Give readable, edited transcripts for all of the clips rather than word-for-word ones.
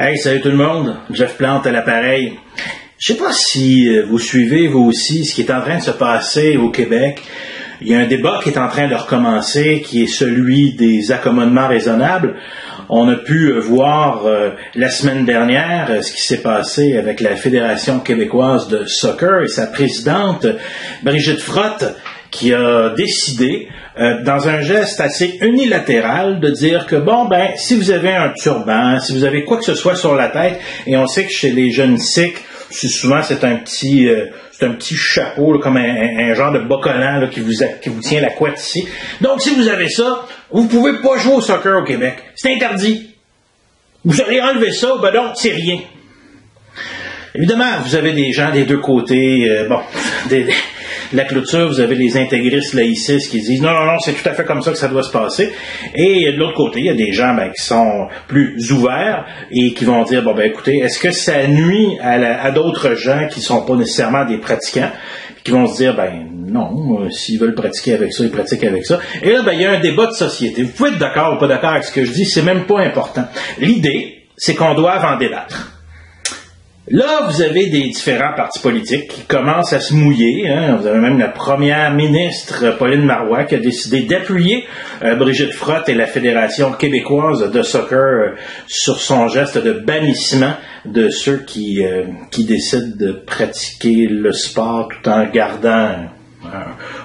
Hey, salut tout le monde, Jeff Plante à l'appareil. Je sais pas si vous suivez vous aussi ce qui est en train de se passer au Québec. Il y a un débat qui est en train de recommencer, qui est celui des accommodements raisonnables. On a pu voir la semaine dernière ce qui s'est passé avec la Fédération québécoise de soccer et sa présidente, Brigitte Frotte, qui a décidé, dans un geste assez unilatéral, de dire que, si vous avez un turban, si vous avez quoi que ce soit sur la tête, et on sait que chez les jeunes sikhs, souvent c'est un petit chapeau, là, comme un genre de bas collant là, qui vous tient la couette ici. Donc, si vous avez ça, vous pouvez pas jouer au soccer au Québec. C'est interdit. Vous allez enlever ça, donc, c'est rien. Évidemment, vous avez des gens des deux côtés, la clôture, vous avez les intégristes laïcistes qui disent non, c'est tout à fait comme ça que ça doit se passer. Et de l'autre côté, il y a des gens qui sont plus ouverts et qui vont dire écoutez, est-ce que ça nuit à d'autres gens qui sont pas nécessairement des pratiquants, qui vont se dire non, s'ils veulent pratiquer avec ça, ils pratiquent avec ça. Et là, il y a un débat de société. Vous pouvez être d'accord ou pas d'accord avec ce que je dis, c'est même pas important. L'idée, c'est qu'on doit en débattre. Là, vous avez des différents partis politiques qui commencent à se mouiller. Vous avez même la première ministre, Pauline Marois, qui a décidé d'appuyer Brigitte Frotte et la Fédération québécoise de soccer sur son geste de bannissement de ceux qui décident de pratiquer le sport tout en gardant...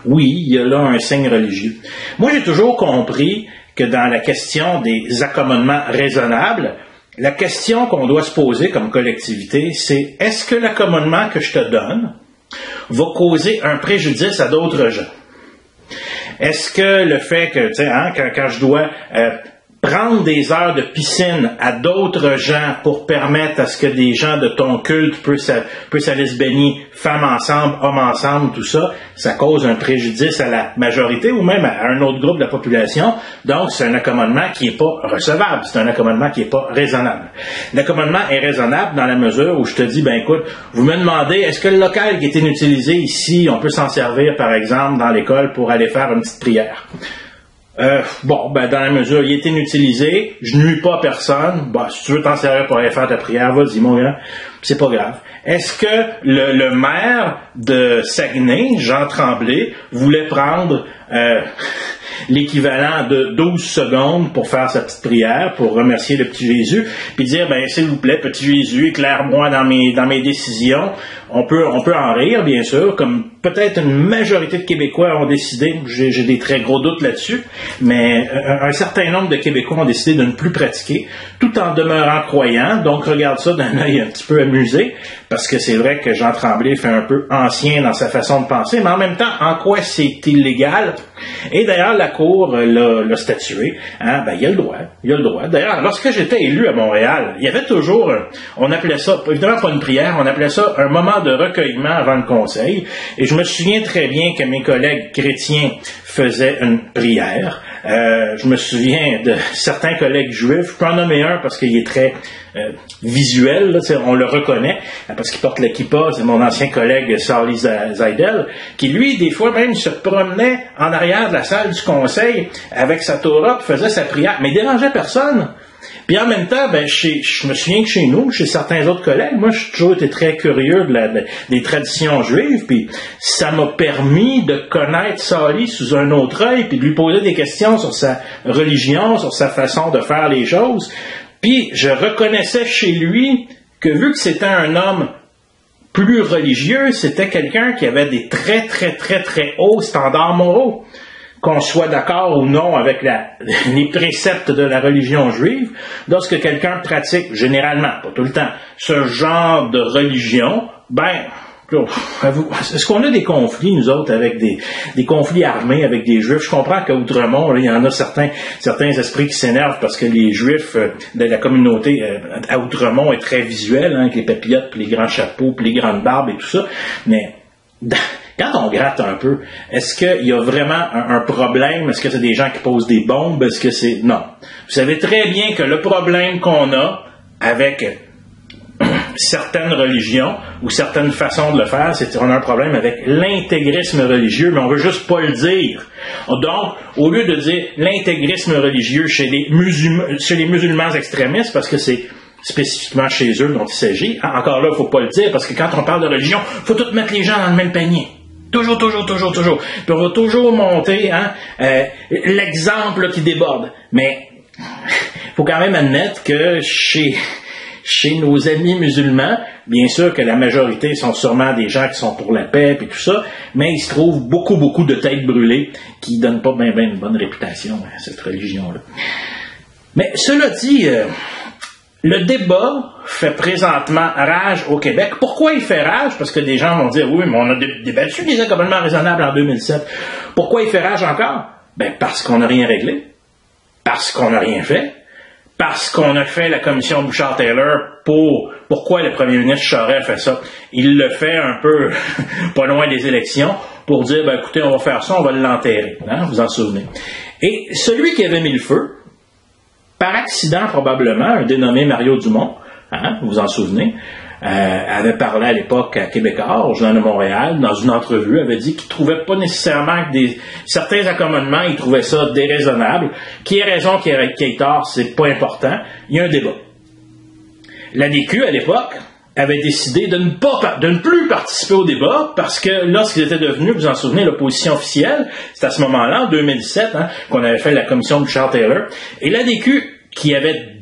oui, il y a là un signe religieux. Moi, j'ai toujours compris que dans la question des accommodements raisonnables, la question qu'on doit se poser comme collectivité, c'est est-ce que l'accommodement que je te donne va causer un préjudice à d'autres gens? Est-ce que le fait que, quand je dois prendre des heures de piscine à d'autres gens pour permettre à ce que des gens de ton culte puissent aller se baigner, femmes ensemble, hommes ensemble, tout ça, ça cause un préjudice à la majorité ou même à un autre groupe de la population. Donc, c'est un accommodement qui n'est pas recevable. C'est un accommodement qui n'est pas raisonnable. L'accommodement est raisonnable dans la mesure où je te dis, écoute, vous me demandez, est-ce que le local qui est inutilisé ici, on peut s'en servir, par exemple, dans l'école pour aller faire une petite prière? Dans la mesure où il est inutilisé, je nuis pas à personne, si tu veux t'en servir pour aller faire ta prière, vas-y, mon gars, c'est pas grave. Est-ce que le maire de Saguenay, Jean Tremblay, voulait prendre l'équivalent de 12 secondes pour faire sa petite prière, pour remercier le petit Jésus, puis dire, s'il vous plaît, petit Jésus, éclaire-moi dans mes décisions. On peut en rire, bien sûr, comme peut-être une majorité de Québécois ont décidé, j'ai des très gros doutes là-dessus, mais un certain nombre de Québécois ont décidé de ne plus pratiquer, tout en demeurant croyants. Donc, regarde ça d'un œil un petit peu amusé, parce que c'est vrai que Jean Tremblay fait un peu ancien dans sa façon de penser, mais en même temps, en quoi c'est illégal? Et d'ailleurs, la Cour l'a statué. Il y a le droit. D'ailleurs, lorsque j'étais élu à Montréal, il y avait toujours, on appelait ça, évidemment pas une prière, on appelait ça un moment de recueillement avant le conseil. Et je me souviens très bien que mes collègues chrétiens faisaient une prière. Je me souviens de certains collègues juifs. Je peux en nommer un parce qu'il est très visuel, on le reconnaît, parce qu'il porte le kippa, c'est mon ancien collègue Sarli Zaidel, qui lui, des fois même, se promenait en arrière de la salle du conseil avec sa Torah, puis faisait sa prière, mais il dérangeait personne. Puis en même temps, je me souviens que chez nous, chez certains autres collègues, moi, j'ai toujours été très curieux des traditions juives, puis ça m'a permis de connaître Sarli sous un autre œil, puis de lui poser des questions sur sa religion, sur sa façon de faire les choses. Puis je reconnaissais chez lui que vu que c'était un homme plus religieux, c'était quelqu'un qui avait des très, très, très, très hauts standards moraux. Qu'on soit d'accord ou non avec les préceptes de la religion juive, lorsque quelqu'un pratique, généralement, pas tout le temps, ce genre de religion, est-ce qu'on a des conflits, nous autres, avec des conflits armés avec des Juifs? Je comprends qu'à Outremont, il y en a certains esprits qui s'énervent parce que les Juifs de la communauté à Outremont est très visuel, avec les papillotes, puis les grands chapeaux, puis les grandes barbes et tout ça, mais... Quand on gratte un peu, est-ce qu'il y a vraiment un problème? Est-ce que c'est des gens qui posent des bombes? Est-ce que c'est... Non. Vous savez très bien que le problème qu'on a avec certaines religions ou certaines façons de le faire, c'est qu'on a un problème avec l'intégrisme religieux, mais on veut juste pas le dire. Donc, au lieu de dire l'intégrisme religieux chez les musulmans extrémistes, parce que c'est spécifiquement chez eux dont il s'agit. Encore là, il ne faut pas le dire, parce que quand on parle de religion, il faut tout mettre les gens dans le même panier. Toujours. Puis on va toujours monter l'exemple qui déborde. Mais il faut quand même admettre que chez nos amis musulmans, bien sûr que la majorité sont sûrement des gens qui sont pour la paix et tout ça, mais il se trouve beaucoup de têtes brûlées qui ne donnent pas bien une bonne réputation à cette religion-là. Mais cela dit, le débat fait présentement rage au Québec. Pourquoi il fait rage? Parce que des gens vont dire, oui, mais on a débattu des accommodements raisonnables en 2007. Pourquoi il fait rage encore? Ben, parce qu'on n'a rien réglé. Parce qu'on n'a rien fait. Parce qu'on a fait la commission Bouchard-Taylor pourquoi le premier ministre Charest a fait ça. Il le fait un peu pas loin des élections pour dire, ben, écoutez, on va faire ça, on va l'enterrer. Hein, vous en souvenez. Et celui qui avait mis le feu, par accident probablement, un dénommé Mario Dumont, hein, vous vous en souvenez, avait parlé à l'époque à Québécois, au Journal de Montréal, dans une entrevue, avait dit qu'il ne trouvait pas nécessairement que certains accommodements, il trouvait ça déraisonnable. Qui ait raison, qui ait tort, c'est pas important. Il y a un débat. L'ADQ, à l'époque, avait décidé de ne plus participer au débat parce que lorsqu'ils étaient devenus, vous en souvenez, l'opposition officielle, c'est à ce moment-là, en 2007, hein, qu'on avait fait la commission Bouchard-Taylor, et l'ADQ, qui avait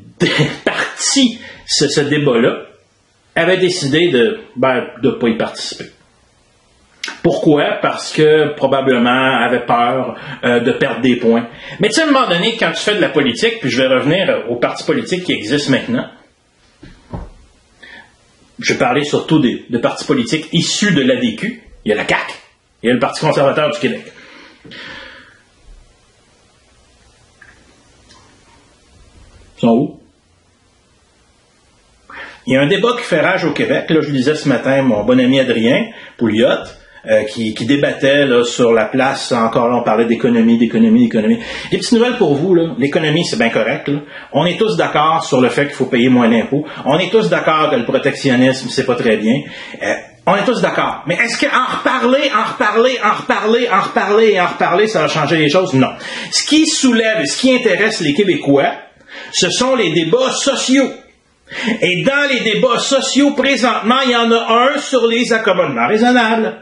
parti ce débat-là, avait décidé de ne pas y participer. Pourquoi? Parce que probablement avait peur de perdre des points. Mais tu sais, à un moment donné, quand tu fais de la politique, puis je vais revenir aux partis politiques qui existent maintenant, je vais parler surtout de partis politiques issus de l'ADQ. Il y a la CAQ, il y a le Parti conservateur du Québec. Ils sont où? Il y a un débat qui fait rage au Québec. Là, je lisais ce matin mon bon ami Adrien Pouliot, qui débattait là, sur la place. Encore là, on parlait d'économie. Des petites nouvelles pour vous. Là. L'économie, c'est bien correct. Là. On est tous d'accord sur le fait qu'il faut payer moins d'impôts. On est tous d'accord que le protectionnisme, c'est pas très bien. On est tous d'accord. Mais est-ce qu'en reparler, ça va changer les choses? Non. Ce qui soulève, ce qui intéresse les Québécois, ce sont les débats sociaux. Et dans les débats sociaux, présentement, il y en a un sur les accommodements raisonnables.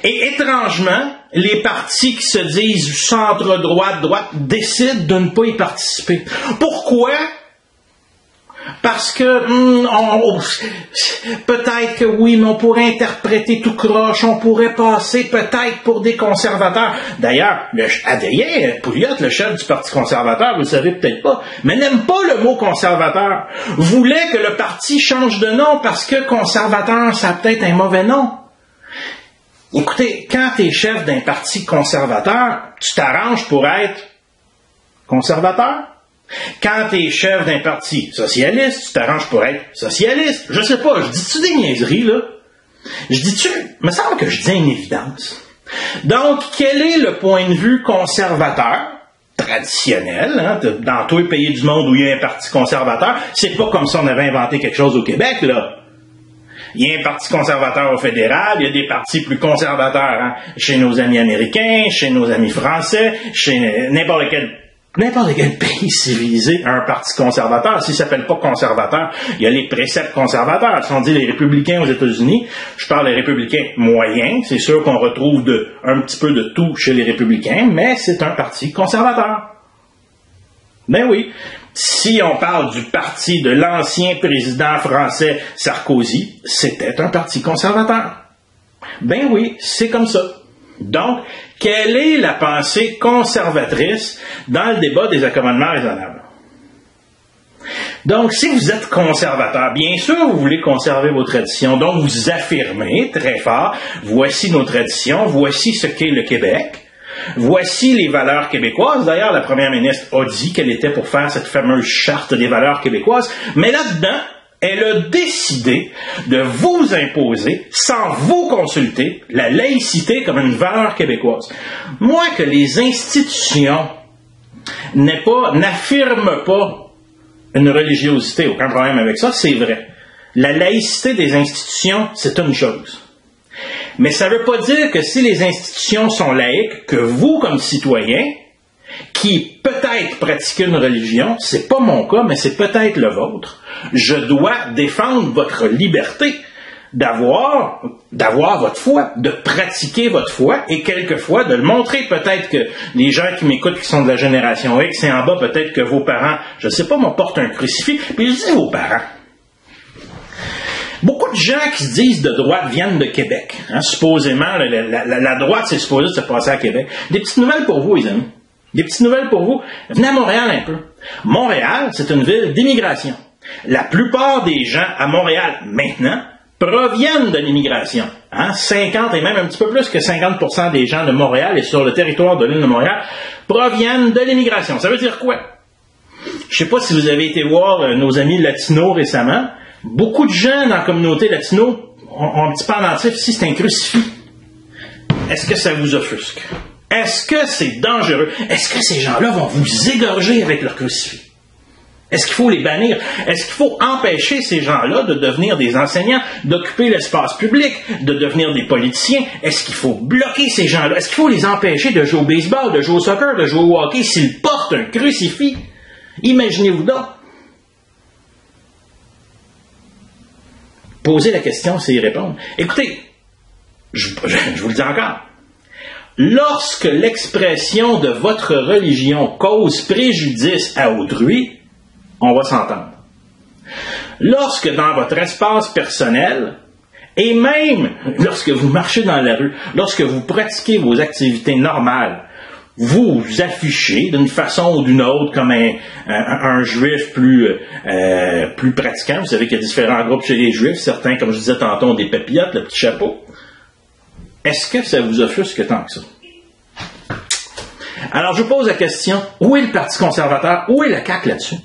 Et étrangement, les partis qui se disent centre-droite, décident de ne pas y participer. Pourquoi? Parce que peut-être que oui, mais on pourrait interpréter tout croche, on pourrait passer peut-être pour des conservateurs. D'ailleurs, Adrien Pouliot, le chef du Parti conservateur, vous le savez peut-être pas, mais n'aime pas le mot conservateur. Voulait que le parti change de nom parce que conservateur, ça a peut-être un mauvais nom. Écoutez, quand tu es chef d'un parti conservateur, tu t'arranges pour être conservateur. Quand tu es chef d'un parti socialiste, tu t'arranges pour être socialiste. Je sais pas, je dis-tu des niaiseries, là? Il me semble que je dis une évidence. Donc, quel est le point de vue conservateur, traditionnel, hein, dans tous les pays du monde où il y a un parti conservateur? C'est pas comme si on avait inventé quelque chose au Québec, là. Il y a un parti conservateur au fédéral, il y a des partis plus conservateurs, hein, chez nos amis américains, chez nos amis français, chez n'importe quel pays civilisé a un parti conservateur. S'il ne s'appelle pas conservateur, il y a les préceptes conservateurs. Si on dit les républicains aux États-Unis, je parle des républicains moyens. C'est sûr qu'on retrouve un petit peu de tout chez les républicains, mais c'est un parti conservateur. Ben oui. Si on parle du parti de l'ancien président français Sarkozy, c'était un parti conservateur. Ben oui, c'est comme ça. Donc, quelle est la pensée conservatrice dans le débat des accommodements raisonnables? Donc, si vous êtes conservateur, bien sûr, vous voulez conserver vos traditions, donc vous affirmez très fort, voici nos traditions, voici ce qu'est le Québec, voici les valeurs québécoises. D'ailleurs, la première ministre a dit qu'elle était pour faire cette fameuse charte des valeurs québécoises, mais là-dedans, elle a décidé de vous imposer, sans vous consulter, la laïcité comme une valeur québécoise. Moi, que les institutions n'affirment pas une religiosité, aucun problème avec ça, c'est vrai. La laïcité des institutions, c'est une chose. Mais ça ne veut pas dire que si les institutions sont laïques, que vous, comme citoyen, qui peut-être pratique une religion, c'est pas mon cas, mais c'est peut-être le vôtre, je dois défendre votre liberté d'avoir votre foi, de pratiquer votre foi et quelquefois de le montrer. Peut-être que les gens qui m'écoutent qui sont de la génération X et en bas, peut-être que vos parents, je ne sais pas, portent un crucifix, puis je dis vos parents. Beaucoup de gens qui se disent de droite viennent de Québec. Hein, supposément, la droite, c'est supposé de se passer à Québec. Des petites nouvelles pour vous, les amis. Des petites nouvelles pour vous. Venez à Montréal un peu. Montréal, c'est une ville d'immigration. La plupart des gens à Montréal, maintenant, proviennent de l'immigration. Hein? 50 et même un petit peu plus que 50% des gens de Montréal et sur le territoire de l'île de Montréal proviennent de l'immigration. Ça veut dire quoi? Je ne sais pas si vous avez été voir nos amis latinos récemment. Beaucoup de gens dans la communauté latino ont un petit pendentif ici, c'est un crucifix. Est-ce que ça vous offusque? Est-ce que c'est dangereux? Est-ce que ces gens-là vont vous égorger avec leur crucifix? Est-ce qu'il faut les bannir? Est-ce qu'il faut empêcher ces gens-là de devenir des enseignants, d'occuper l'espace public, de devenir des politiciens? Est-ce qu'il faut bloquer ces gens-là? Est-ce qu'il faut les empêcher de jouer au baseball, de jouer au soccer, de jouer au hockey s'ils portent un crucifix? Imaginez-vous donc. Posez la question, c'est y répondre. Écoutez, je vous le dis encore. Lorsque l'expression de votre religion cause préjudice à autrui, on va s'entendre. Lorsque dans votre espace personnel, et même lorsque vous marchez dans la rue, lorsque vous pratiquez vos activités normales, vous affichez d'une façon ou d'une autre comme un juif plus pratiquant. Vous savez qu'il y a différents groupes chez les juifs. Certains, comme je disais tantôt, ont des papillotes, le petit chapeau. Est-ce que ça vous offusque tant que ça? Alors, je vous pose la question, où est le Parti conservateur? Où est la CAQ là-dessus?